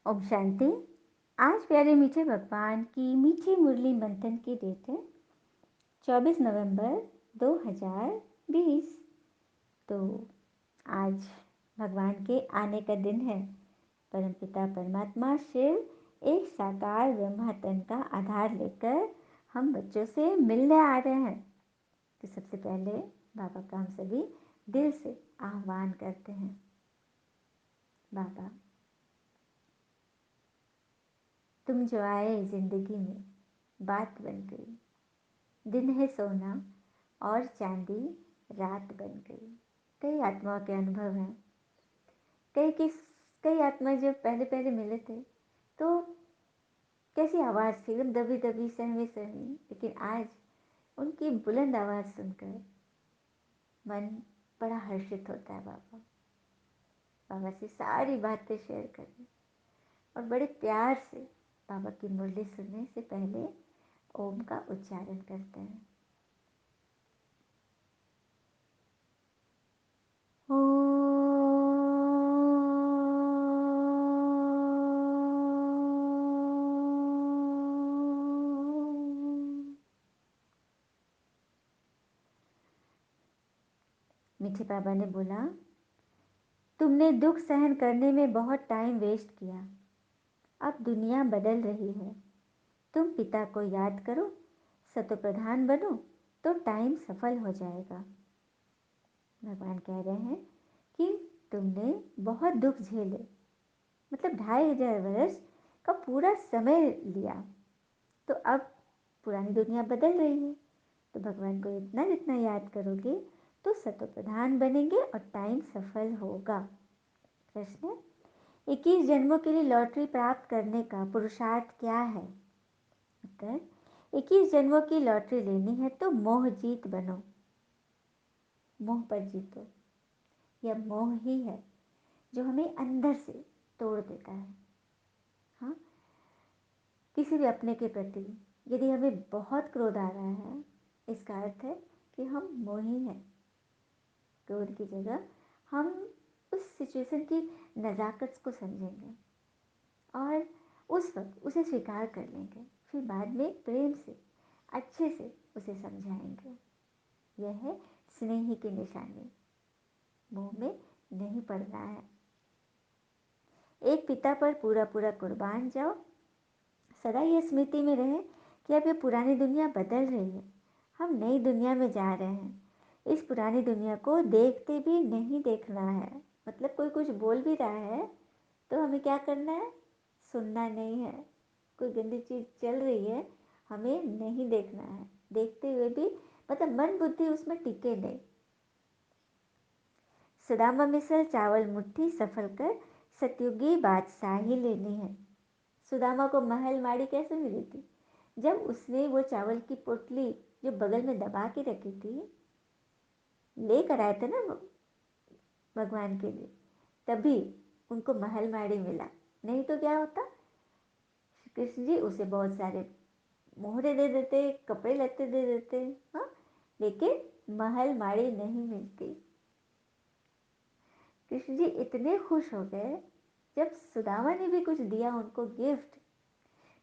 ओम शांति। आज प्यारे मीठे भगवान की मीठी मुरली मंथन की डेट है 24 नवंबर 2020। तो आज भगवान के आने का दिन है। परमपिता परमात्मा शिव एक साकार ब्रह्मा तन का आधार लेकर हम बच्चों से मिलने आ रहे हैं। तो सबसे पहले बाबा का हम सभी दिल से आह्वान करते हैं। बाबा, तुम जो आए जिंदगी में बात बन गई, दिन है सोना और चांदी रात बन गई। कई आत्माओं के अनुभव हैं। कई आत्मा जब पहले पहले मिले थे तो कैसी आवाज़ थी, एकदम दबी दबी सहमी सहमी, लेकिन आज उनकी बुलंद आवाज़ सुनकर मन बड़ा हर्षित होता है। बाबा से सारी बातें शेयर करें और बड़े प्यार से बाबा की मुरली सुनने से पहले ओम का उच्चारण करते हैं। मीठे बाबा ने बोला, तुमने दुख सहन करने में बहुत टाइम वेस्ट किया। अब दुनिया बदल रही है। तुम पिता को याद करो, सतोप्रधान बनो, तो टाइम सफल हो जाएगा। भगवान कह रहे हैं कि तुमने बहुत दुख झेले, मतलब 2500 वर्ष का पूरा समय लिया। तो अब पुरानी दुनिया बदल रही है, तो भगवान को इतना जितना याद करोगे तो सतोप्रधान बनेंगे और टाइम सफल होगा। प्रश्न, 21 जन्मों के लिए लॉटरी प्राप्त करने का पुरुषार्थ क्या है? उत्तर, 21 जन्मों की लॉटरी लेनी है तो मोह जीत बनो। मोह पर जीतो। यह मोह ही है जो हमें अंदर से तोड़ देता है। हाँ, किसी भी अपने के प्रति यदि हमें बहुत क्रोध आ रहा है, इसका अर्थ है कि हम मोही हैं। क्रोध की जगह हम उस सिचुएशन की नज़ाकत को समझेंगे और उस वक्त उसे स्वीकार कर लेंगे, फिर बाद में प्रेम से अच्छे से उसे समझाएंगे। यह है स्नेही की निशानी। मुंह में नहीं पड़ना है। एक पिता पर पूरा पूरा कुर्बान जाओ। सदा यह स्मृति में रहे कि अब यह पुरानी दुनिया बदल रही है, हम नई दुनिया में जा रहे हैं। इस पुरानी दुनिया को देखते भी नहीं देखना है। मतलब कोई कुछ बोल भी रहा है तो हमें क्या करना है? सुनना नहीं है। कोई गंदी चीज़ चल रही है, हमें नहीं देखना है। देखते हुए भी मतलब मन बुद्धि उसमें टिके नहीं। सुदामा मिसल चावल मुट्ठी सफल कर सतयुगी बादशाही लेनी है। सुदामा को महल माड़ी कैसे मिली थी? जब उसने वो चावल की पोटली जो बगल में दबा के रखी थी, लेकर आए थे ना भगवान के लिए, तभी उनको महल माड़ी मिला। नहीं तो क्या होता? कृष्ण जी उसे बहुत सारे मोहरे दे देते, कपड़े लत्ते दे देते। हाँ, लेकिन महल माड़ी नहीं मिलती। कृष्ण जी इतने खुश हो गए जब सुदामा ने भी कुछ दिया उनको गिफ्ट।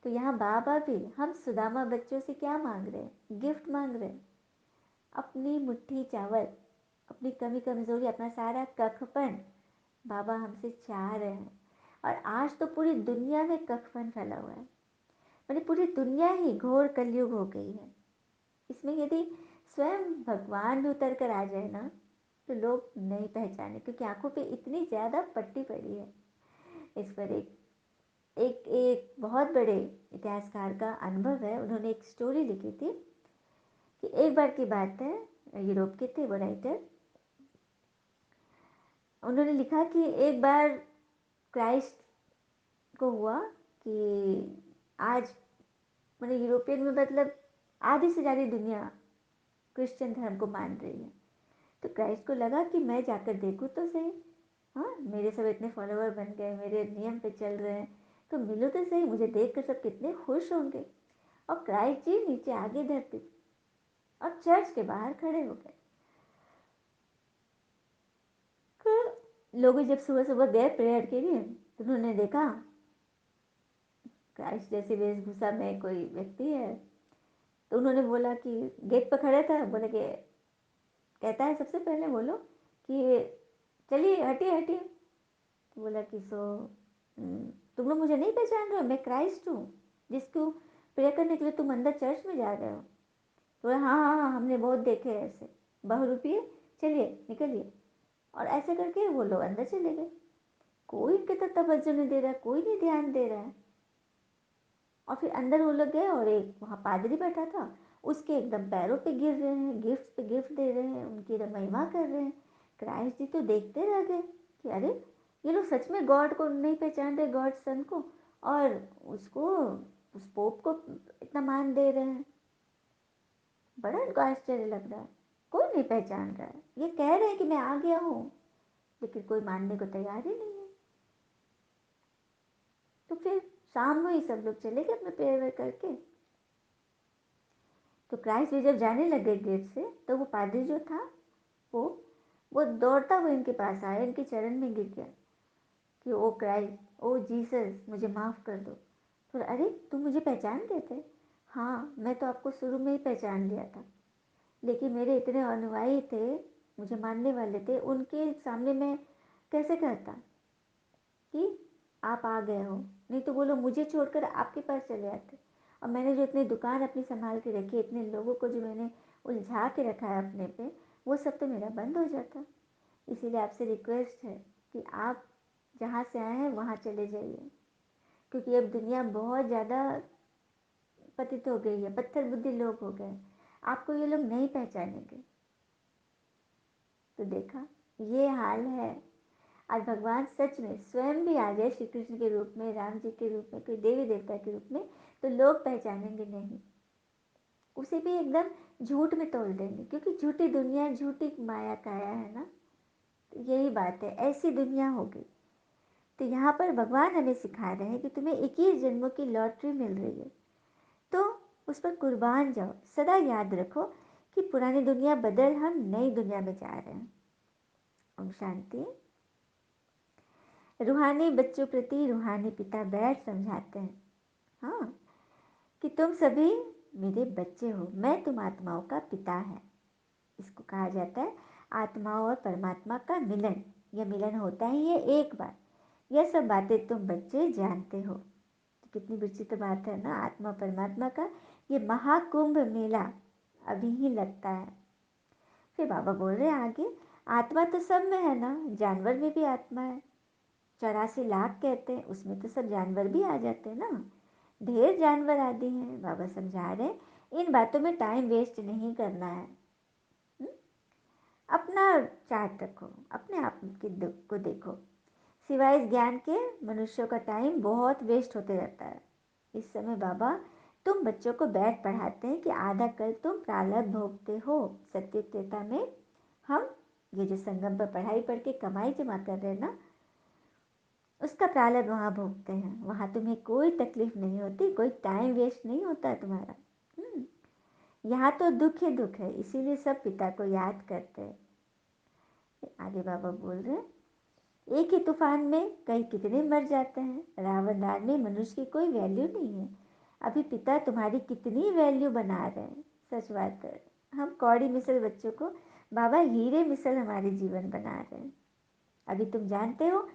तो यहाँ बाबा भी हम सुदामा बच्चों से क्या मांग रहे हैं? गिफ्ट मांग रहे हैं। अपनी मुट्ठी चावल, अपनी कमी कमजोरी, अपना सारा कखपन बाबा हमसे चाह रहे हैं। और आज तो पूरी दुनिया में कखपन फैला हुआ है। मैंने पूरी दुनिया ही घोर कलयुग हो गई है। इसमें यदि स्वयं भगवान भी उतर कर आ जाए ना तो लोग नहीं पहचाने, क्योंकि आंखों पे इतनी ज़्यादा पट्टी पड़ी है। इस पर एक एक बहुत बड़े इतिहासकार का अनुभव है। उन्होंने एक स्टोरी लिखी थी कि एक बार की बात है, यूरोप के थे वो राइटर। उन्होंने लिखा कि एक बार क्राइस्ट को हुआ कि आज मतलब यूरोपियन में मतलब आधी से ज़्यादा दुनिया क्रिश्चियन धर्म को मान रही है। तो क्राइस्ट को लगा कि मैं जाकर देखूँ तो सही। हाँ, मेरे सब इतने फॉलोअर बन गए, मेरे नियम पे चल रहे हैं, तो मिलो तो सही, मुझे देख कर सब कितने खुश होंगे। और क्राइस्ट जी नीचे आगे धरती और चर्च के बाहर खड़े हो गए। तो लोग जब सुबह सुबह गए प्रेयर के लिए तो उन्होंने देखा क्राइस्ट जैसी वेशभूषा में कोई व्यक्ति है। तो उन्होंने बोला कि गेट पर खड़े था, बोले कि कहता है सबसे पहले बोलो कि चलिए हटिए हटिए। तो बोला कि तुम लोग मुझे नहीं पहचान रहे हो, मैं क्राइस्ट हूँ जिसको प्रे करने के लिए तुम अंदर चर्च में जा रहे हो। तो बोला हाँ हाँ हाँ, हमने बहुत देखे हैं ऐसे, बहुरूपिये, चलिए निकलिए। और ऐसे करके वो लोग अंदर चले गए। कोई इनके तरफ तवज्जो नहीं दे रहा है, कोई नहीं ध्यान दे रहा है। और फिर अंदर वो लोग गए और एक वहाँ पादरी बैठा था, उसके एकदम पैरों पे गिर रहे हैं, गिफ्ट पे गिफ्ट दे रहे हैं, उनकी महिमा कर रहे हैं। क्राइस्ट जी तो देखते रह गए कि अरे ये लोग सच में गॉड को नहीं पहचान रहे, गॉड सन को, और उसको, उस पोप को इतना मान दे रहे हैं। बड़ा इनको आश्चर्य लग रहा है, कोई नहीं पहचान रहा है। ये कह रहे हैं कि मैं आ गया हूँ, लेकिन कोई मानने को तैयार ही नहीं है। तो फिर शाम में ही सब लोग चले गए अपने प्रेयर करके। तो क्राइस्ट भी जब जाने लगे गेट से, तो वो पादरी जो था, वो वो दौड़ता हुआ इनके पास आया, इनके चरण में गिर गया कि ओ क्राइस्ट, ओ जीसस, मुझे माफ़ कर दो। फिर अरे तुम मुझे पहचानते थे? हाँ, मैं तो आपको शुरू में ही पहचान लिया था, लेकिन मेरे इतने अनुयायी थे, मुझे मानने वाले थे, उनके सामने मैं कैसे कहता कि आप आ गए हो। नहीं तो वो लोग मुझे छोड़कर आपके पास चले आते, और मैंने जो इतनी दुकान अपनी संभाल के रखी, इतने लोगों को जो मैंने उलझा के रखा है अपने पे, वो सब तो मेरा बंद हो जाता। इसीलिए आपसे रिक्वेस्ट है कि आप जहाँ से आए हैं वहाँ चले जाइए, क्योंकि अब दुनिया बहुत ज़्यादा पतित हो गई है, पत्थर बुद्धि लोग हो गए, आपको ये लोग नहीं पहचानेंगे। तो देखा, ये हाल है। आज भगवान सच में स्वयं भी आ गए, श्री कृष्ण के रूप में, राम जी के रूप में, कोई देवी देवता के रूप में, तो लोग पहचानेंगे नहीं, उसे भी एकदम झूठ में तोल देंगे, क्योंकि झूठी दुनिया, झूठी माया काया है ना। तो यही बात है, ऐसी दुनिया हो गई। तो यहाँ पर भगवान हमें सिखा रहे हैं कि तुम्हें 21 जन्मों की लॉटरी मिल रही है, तो उस पर कुर्बान जाओ। सदा याद रखो कि पुरानी दुनिया बदल हम नई दुनिया में जा रहे हैं। ओम शांति। रूहानी बच्चों प्रति रूहानी पिता बैठ समझाते हैं, हाँ, कि तुम सभी मेरे बच्चे हो, मैं तुम आत्माओं का पिता है। इसको कहा जाता है आत्माओं और परमात्मा का मिलन। यह मिलन होता ही है एक बार। यह सब बातें तुम बच्चे जानते हो। तो कितनी विचित्र बात है ना, आत्मा परमात्मा का ये महाकुंभ मेला अभी ही लगता है। फिर बाबा बोल रहे हैं आगे, आत्मा तो सब में है ना, जानवर में भी आत्मा है। 84 लाख कहते हैं, उसमें तो सब जानवर भी आ जाते हैं ना, ढेर जानवर आदि हैं। बाबा समझा रहे हैं इन बातों में टाइम वेस्ट नहीं करना है। हुँ? अपना चार्ट रखो, अपने आप के दुख को देखो। सिवाय इस ज्ञान के मनुष्यों का टाइम बहुत वेस्ट होते रहता है। इस समय बाबा तुम बच्चों को बैठ पढ़ाते हैं कि आधा कल तुम प्रारब्ध भोगते हो। सत्य त्रेता में हम ये जो संगम पर पढ़ाई पढ़ के कमाई जमा कर रहे हैं ना, उसका प्रारब्ध वहाँ भोगते हैं। वहाँ तुम्हें कोई तकलीफ नहीं होती, कोई टाइम वेस्ट नहीं होता है तुम्हारा। यहाँ तो दुख ही दुख है, इसीलिए सब पिता को याद करते हैं। आगे बाबा बोल रहे हैं, एक ही तूफान में कई कितने मर जाते हैं। रावण राज में मनुष्य की कोई वैल्यू नहीं है। अभी पिता तुम्हारी कितनी वैल्यू बना रहे हैं। सच बात है, हम कौड़ी मिसल बच्चों को बाबा हीरे मिसल हमारे जीवन बना रहे हैं। अभी तुम जानते हो,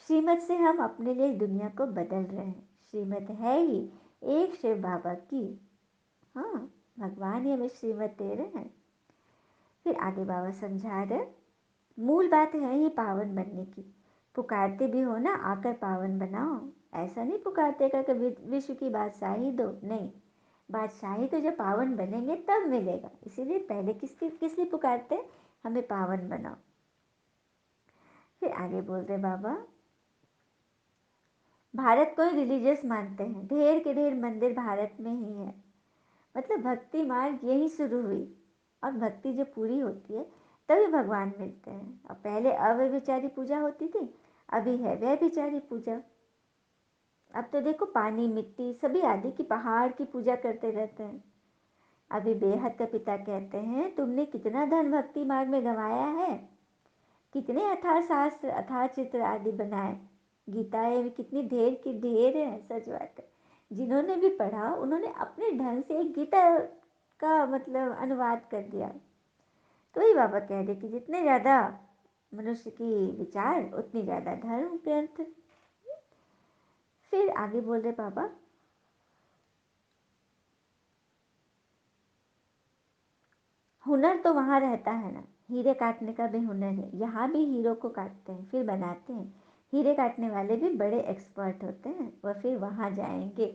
श्रीमत से हम अपने लिए दुनिया को बदल रहे हैं। श्रीमत है ही एक शिव बाबा की, हाँ, भगवान ही हमें श्रीमत दे रहे हैं। फिर आगे बाबा समझा रहे, मूल बात है ही पावन बनने की। पुकारते भी हो ना, आकर पावन बनाओ। ऐसा नहीं पुकारते कर विश्व की बादशाही दो, नहीं, बादशाही तो जब पावन बनेंगे तब मिलेगा। इसीलिए पहले किस लिए पुकारते, हमें पावन बनाओ। फिर आगे बोलते बाबा, भारत को ही रिलीजियस मानते हैं, ढेर के ढेर मंदिर भारत में ही है। मतलब भक्ति मार्ग यही शुरू हुई, और भक्ति जब पूरी होती है तभी भगवान मिलते हैं। और पहले अव्यभिचारी पूजा होती थी, अभी है व्यभिचारी पूजा। अब तो देखो पानी मिट्टी सभी आदि की पहाड़ की पूजा करते रहते हैं। अभी बेहद का पिता कहते हैं, तुमने कितना धन भक्ति मार्ग में गंवाया है, कितने अथाह शास्त्र अथाह चित्र आदि बनाए। गीताएं भी कितनी ढेर की ढेर है। सच बात है, जिन्होंने भी पढ़ा उन्होंने अपने ढंग से एक गीता का मतलब अनुवाद कर दिया। तो वही बाबा कह रहे कि जितने ज़्यादा मनुष्य की विचार उतनी ज़्यादा धर्म ग्रंथ। फिर आगे बोल रहे बाबा, हुनर तो वहाँ रहता है ना, हीरे काटने का भी हुनर है, यहाँ भी हीरो को काटते हैं फिर बनाते हैं। हीरे काटने वाले भी बड़े एक्सपर्ट होते हैं, वह फिर वहाँ जाएंगे।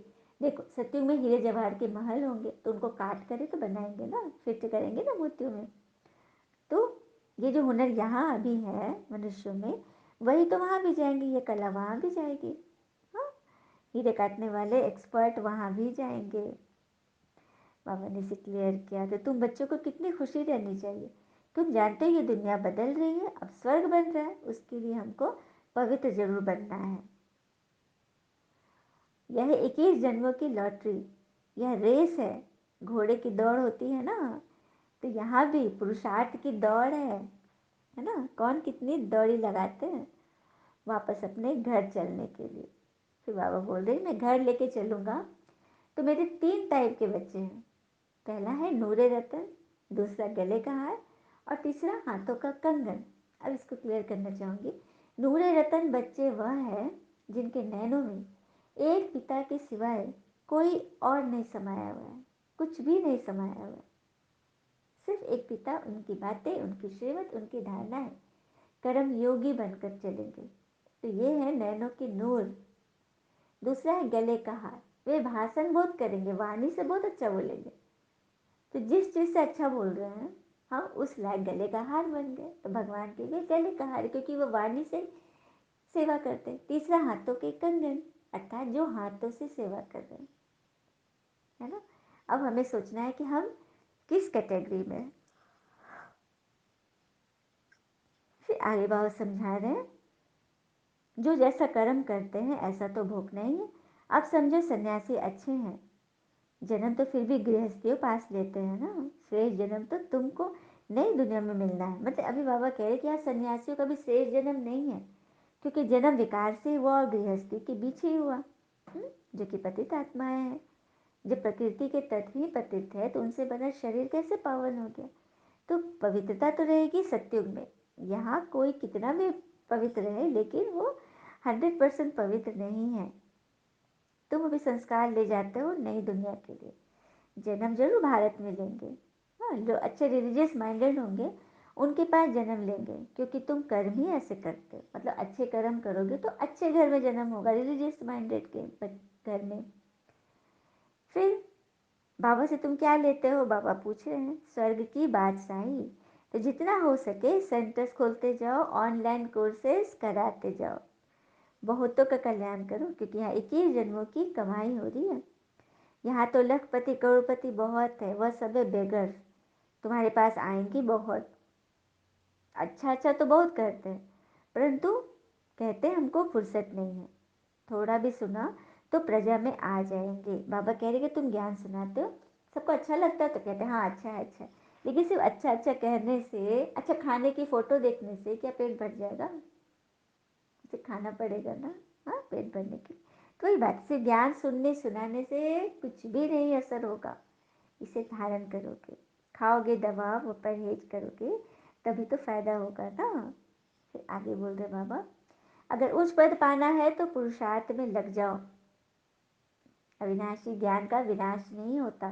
देखो सत्युग में हीरे जवाहर के महल होंगे तो उनको काट करे तो बनाएंगे ना, फिट करेंगे ना मोतियों में। तो ये जो हुनर यहाँ अभी है मनुष्यों में, वही तो वहाँ भी जाएंगे, ये कला वहाँ भी जाएगी। हाँ, हीरे काटने वाले एक्सपर्ट वहाँ भी जाएंगे। बाबा ने इसे क्लियर किया। तो तुम बच्चों को कितनी खुशी रहनी चाहिए। तुम जानते हो ये दुनिया बदल रही है, अब स्वर्ग बन रहा है, उसके लिए हमको पवित्र जरूर बनना है। यह 21 जन्मों की लॉटरी, यह रेस है, घोड़े की दौड़ होती है ना, तो यहाँ भी पुरुषार्थ की दौड़ है ना। कौन कितनी दौड़ी लगाते हैं वापस अपने घर चलने के लिए। फिर बाबा बोल रहे मैं घर लेके चलूँगा। तो मेरे 3 टाइप के बच्चे हैं। पहला है नूरे रतन, दूसरा गले का हार और तीसरा हाथों का कंगन। अब इसको क्लियर करना चाहूँगी। नूरे रतन बच्चे वह है जिनके नैनों में एक पिता के सिवाय कोई और नहीं समाया हुआ है, कुछ भी नहीं समाया हुआ है। सिर्फ एक पिता, उनकी बातें, उनकी श्रीमत, उनकी धारणाएं, कर्म योगी बनकर चलेंगे। तो ये है नैनों की नूर। दूसरा है गले का हार, वे भाषण बहुत करेंगे, वाणी से बहुत अच्छा बोलेंगे। तो जिस चीज़ से अच्छा बोल रहे हैं हम उस लायक गले का हार बन गए, तो भगवान के लिए गले का हार, क्योंकि वो वाणी से सेवा करते हैं। तीसरा हाथों के कंगन, अर्थात जो हाथों से सेवा कर रहे हैं, है ना। अब हमें सोचना है कि हम किस कैटेगरी में हैं। फिर आगे बाबा समझा रहे हैं, जो जैसा कर्म करते हैं ऐसा तो भोगना ही है। अब समझो सन्यासी अच्छे हैं, जन्म तो फिर भी गृहस्थियों पास लेते हैं ना। श्रेष्ठ जन्म तो तुमको नई दुनिया में मिलना है। मतलब अभी बाबा कह रहे कि यहाँ सन्यासियों का भी श्रेष्ठ जन्म नहीं है, क्योंकि जन्म विकार से हुआ और गृहस्थी के बीच ही हुआ। जो कि पतित आत्माएं हैं, जब प्रकृति के तत्व ही पतित है तो उनसे बना शरीर कैसे पावन हो गया। तो पवित्रता तो रहेगी सत्युग में। यहाँ कोई कितना भी पवित्र है लेकिन वो 100% पवित्र नहीं है। तुम अभी संस्कार ले जाते हो नई दुनिया के लिए, जन्म जरूर भारत में लेंगे। हाँ, जो अच्छे रिलीजियस माइंडेड होंगे उनके पास जन्म लेंगे, क्योंकि तुम कर्म ही ऐसे करते हो। मतलब अच्छे कर्म करोगे तो अच्छे घर में जन्म होगा, रिलीजियस माइंडेड के घर में। फिर बाबा से तुम क्या लेते हो, बाबा पूछ रहे हैं। स्वर्ग की बादशाही। तो जितना हो सके सेंटर्स खोलते जाओ, ऑनलाइन कोर्सेज कराते जाओ, बहुतों का कल्याण करो, क्योंकि यहाँ 21 जन्मों की कमाई हो रही है। यहाँ तो लखपति करोड़पति बहुत है, वह सब बेगर तुम्हारे पास आएंगी बहुत। अच्छा अच्छा तो बहुत करते हैं, परंतु कहते हैं हमको फुर्सत नहीं है। थोड़ा भी सुना तो प्रजा में आ जाएंगे। बाबा कह रहे कि तुम ज्ञान सुनाते हो, सबको अच्छा लगता है तो कहते हैं हाँ अच्छा है अच्छा है। लेकिन सिर्फ अच्छा अच्छा कहने से, अच्छा खाने की फोटो देखने से क्या पेट भर जाएगा। उसे खाना पड़ेगा ना, हाँ पेट भरने के लिए। तो वही बात, सिर्फ ज्ञान सुनने सुनाने से कुछ भी नहीं असर होगा। इसे धारण करोगे, खाओगे दवा, वो परहेज करोगे, तभी तो फायदा होगा ना। फिर आगे बोल रहे बाबा, अगर उच्च पद पाना है तो पुरुषार्थ में लग जाओ। अविनाशी ज्ञान का विनाश नहीं होता,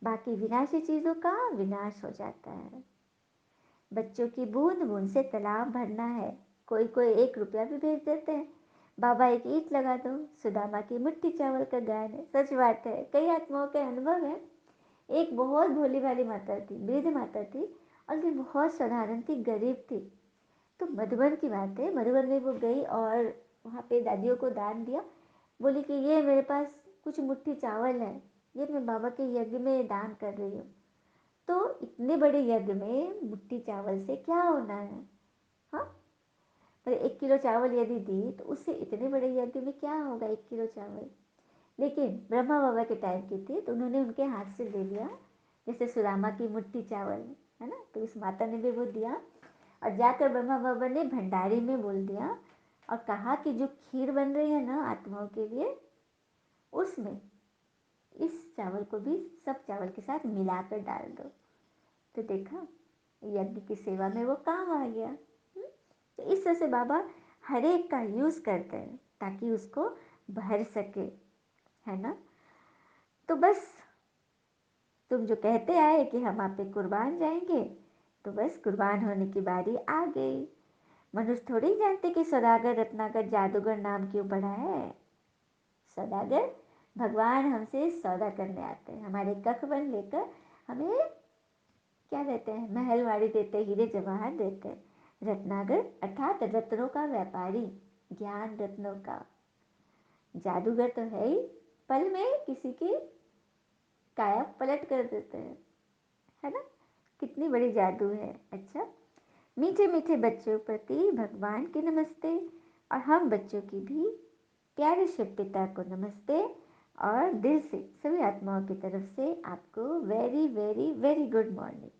बाकी विनाशी चीजों का विनाश हो जाता है। बच्चों की बूंद बूंद से तालाब भरना है। कोई कोई 1 रुपया भी भेज देते हैं, बाबा एक ईंट लगा दो। सुदामा की मुट्ठी चावल का गान है, सच बात है, कई आत्माओं के अनुभव है। एक बहुत भोली भाली माता थी, वृद्ध माता थी, और ये बहुत साधारण थी, गरीब थी। तो मधुबन की बात है, मधुबन में वो गई और वहाँ पे दादियों को दान दिया। बोली कि ये मेरे पास कुछ मुट्ठी चावल है, ये मैं बाबा के यज्ञ में दान कर रही हूँ। तो इतने बड़े यज्ञ में मुट्ठी चावल से क्या होना है। हाँ, पर 1 किलो चावल यदि दी तो उससे इतने बड़े यज्ञ में क्या होगा 1 किलो चावल। लेकिन ब्रह्मा बाबा के टाइम की थी तो उन्होंने उनके हाथ से ले लिया, जैसे सुदामा की मुट्ठी चावल है ना, तो उस माता ने भी वो दिया। और जाकर ब्रह्मा बाबा ने भंडारी में बोल दिया और कहा कि जो खीर बन रही है ना आत्माओं के लिए, उसमें इस चावल को भी सब चावल के साथ मिलाकर डाल दो। तो देखा, यज्ञ की सेवा में वो काम आ गया। तो इस तरह से बाबा हर एक का यूज़ करते हैं ताकि उसको भर सके, है ना। तो बस तुम जो कहते आए कि हम आप पे कुर्बान जाएंगे, तो बस कुर्बान होने की बारी आ गई। मनुष्य थोड़ी ही जानते कि सौदागर रत्नाकर जादूगर नाम क्यों पड़ा है। सौदागर भगवान हमसे सौदा करने आते हैं, हमारे कखबन लेकर हमें क्या देते हैं, महलवाड़ी देते, हीरे जवाहर देते हैं। रत्नागर अर्थात रत्नों का व्यापारी, ज्ञान रत्नों का। जादूगर तो है ही, पल में किसी की काया पलट कर देते हैं, है ना। कितनी बड़ी जादू है। अच्छा, मीठे मीठे बच्चों प्रति भगवान की नमस्ते, और हम बच्चों की भी प्यारे शिव पिता को नमस्ते। और दिल से सभी आत्माओं की तरफ से आपको very very very good morning.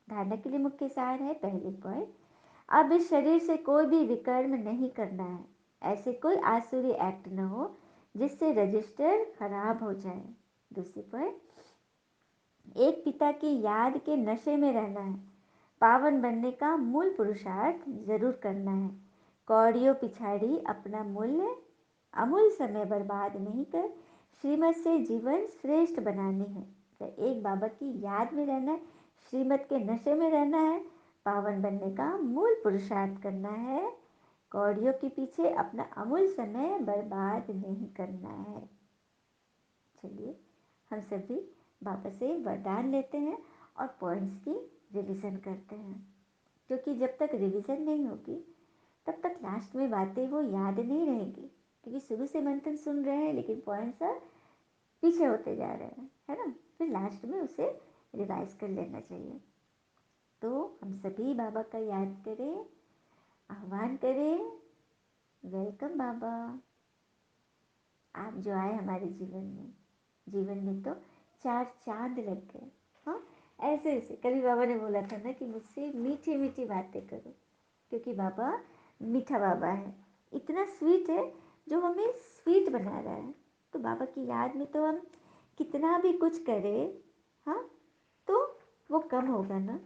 धारणा के लिए मुख्य सार है, पहली पॉइंट, अब इस शरीर से कोई भी विकर्म नहीं करना है। ऐसे कोई आसुरी एक्ट न हो जिससे रजिस्टर खराब हो जाए। दूसरी पॉइंट, एक पिता की याद के नशे में रहना है। पावन बनने का मूल पुरुषार्थ जरूर करना है। कौड़ियों पिछाड़ी अपना मूल्य अमूल्य समय बर्बाद नहीं कर श्रीमत से जीवन श्रेष्ठ बनानी है। तो एक बाबा की याद में रहना है, श्रीमत के नशे में रहना है, पावन बनने का मूल पुरुषार्थ करना है, कौड़ियों के पीछे अपना अमूल्य समय बर्बाद नहीं करना है। चलिए हम सभी बाबा से वरदान लेते हैं और पॉइंट्स की रिवीजन करते हैं, क्योंकि जब तक रिवीजन नहीं होगी तब तक लास्ट में बातें वो याद नहीं रहेगी। क्योंकि शुरू से मंथन सुन रहे हैं लेकिन पॉइंट्स पीछे होते जा रहे हैं, है ना। फिर लास्ट में उसे रिवाइज कर लेना चाहिए। तो हम सभी बाबा का याद करें, आह्वान करें, वेलकम बाबा, आप जो आए हमारे जीवन में तो 4 चांद लग गए। हाँ, ऐसे ऐसे कभी बाबा ने बोला था ना कि मुझसे मीठी मीठी बातें करो, क्योंकि बाबा मीठा बाबा है, इतना स्वीट है जो हमें स्वीट बना रहा है। तो बाबा की याद में तो हम कितना भी कुछ करें, हाँ, तो वो कम होगा ना।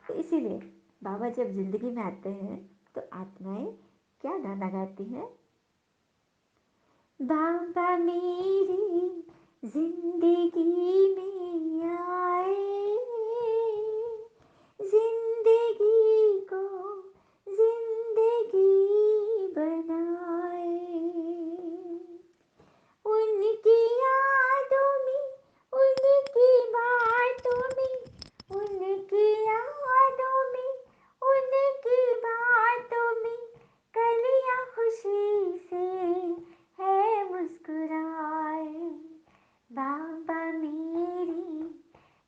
तो इसीलिए बाबा जब जिंदगी में आते हैं तो आत्माएं क्या गाना गाती हैं, बाबा मेरी जिंदगी में आए, जिंदगी को जिंदगी बनाए, उनकी यादों में, उनकी बातों में, उनकी यादों में, उनकी बातों में कलियां खुशी से है मुस्कुराए। बाबा मेरी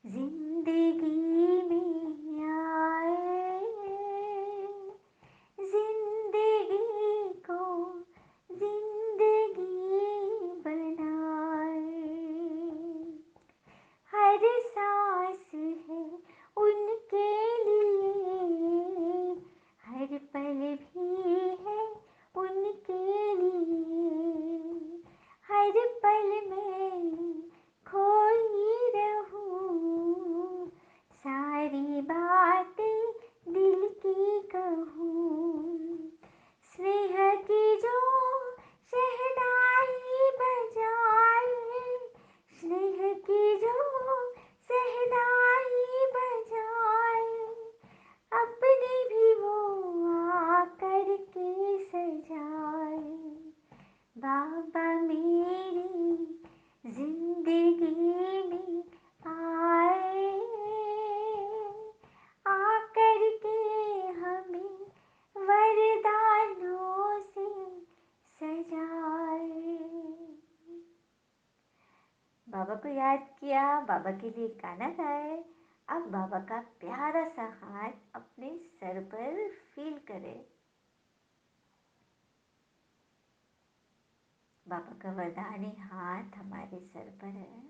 जिंदगी में आए, जिंदगी को जिंदगी बनाए, हर सांस है उनके लिए, हर पल भी है उनके लिए, हर पल में खोई रहूं, सारी बातें दिल की कहूं, स्नेह की जो शहनाई बजाए, स्नेह की जो शहनाई बजाए, अपने भी वो आकर के सजाए। बाबा मेरी जिंदगी में आए, आकर के हमें वरदानों से सजाए। बाबा को याद किया, बाबा के लिए गाना गाए। अब बाबा का प्यारा सा हाथ अपने सर पर फील करें। बाबा का वरदानी हाथ हमारे सर पर है।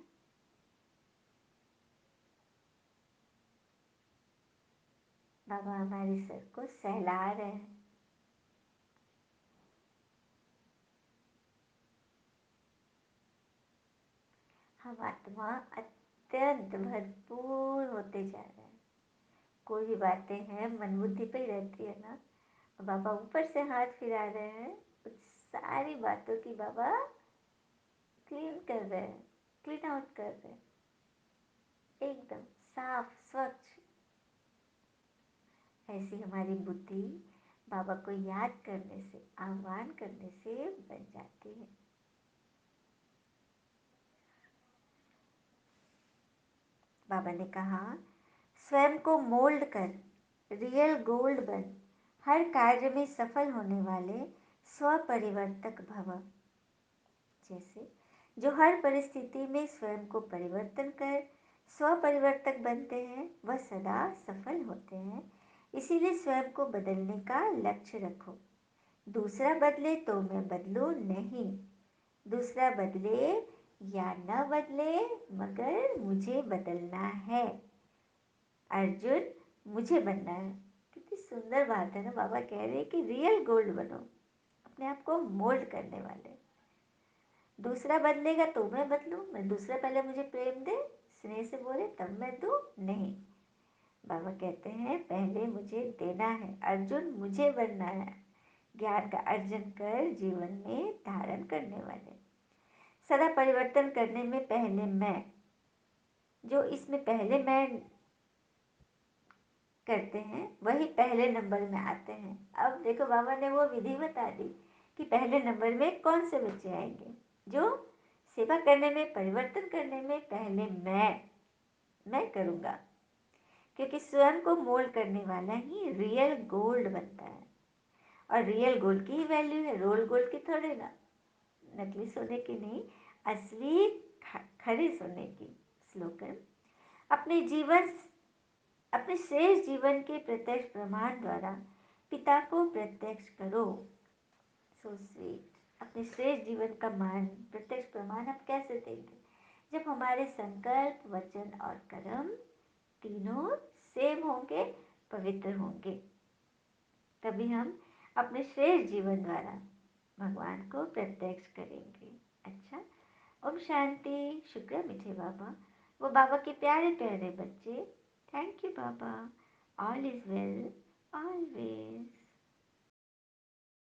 बाबा हमारे सर को सहला रहे हैं। हम आत्मा अत्यंत भरपूर होते जा रहे हैं। कोई भी बातें हैं मन बुद्धि पे ही रहती है ना, बाबा ऊपर से हाथ फिरा रहे हैं, उस सारी बातों की बाबा क्लीन कर रहे हैं, क्लीन आउट कर रहे हैं, एकदम साफ स्वच्छ। ऐसी हमारी बुद्धि बाबा को याद करने से, आह्वान करने से बन जाती है। बाबा ने कहा, स्वयं को मोल्ड कर रियल गोल्ड बन, हर कार्य में सफल होने वाले स्वपरिवर्तक भव। जैसे जो हर परिस्थिति में स्वयं को परिवर्तन कर स्वपरिवर्तक बनते हैं वह सदा सफल होते हैं। इसीलिए स्वयं को बदलने का लक्ष्य रखो। दूसरा बदले तो मैं बदलूं नहीं, दूसरा बदले या न बदले मगर मुझे बदलना है। अर्जुन, मुझे बनना है। कितनी सुंदर बात है ना। बाबा कह रहे हैं कि रियल गोल्ड बनो, अपने आप को मोल्ड करने वाले। दूसरा बदलेगा तो मैं बदलूं, मैं दूसरा पहले मुझे प्रेम दे, स्नेह से बोले तब मैं दूं, नहीं। बाबा कहते हैं पहले मुझे देना है। अर्जुन, मुझे बनना है, ज्ञान का अर्जन कर जीवन में धारण करने वाले। सदा परिवर्तन करने में पहले मैं, जो इसमें पहले मैं करते हैं वही पहले नंबर में आते हैं। अब देखो बाबा ने वो विधि बता दी कि पहले नंबर में कौन से बच्चे आएंगे, जो सेवा करने में, परिवर्तन करने में पहले मैं करूँगा। क्योंकि स्वयं को मोल्ड करने वाला ही रियल गोल्ड बनता है। और रियल गोल्ड की ही वैल्यू है, रोल गोल्ड की थोड़े ना, नकली सोने की नहीं, असली खरी सोने की। स्लोगन, अपने जीवन, अपने शेष जीवन के प्रत्यक्ष प्रमाण द्वारा पिता को प्रत्यक्ष करो। So sweet. अपने शेष जीवन का मान, प्रत्यक्ष प्रमाण आप कैसे देंगे? जब हमारे संकल्प, वचन और कर्म तीनों सेम होंगे, पवित्र होंगे, तभी हम अपने शेष जीवन द्वारा भगवान को प्रत्यक्ष करेंगे। अच्छा, ओम शांति। शुक्र मीठे बाबा, वो बाबा के प्यारे प्यारे बच्चे। Thank you Baba. All is well always.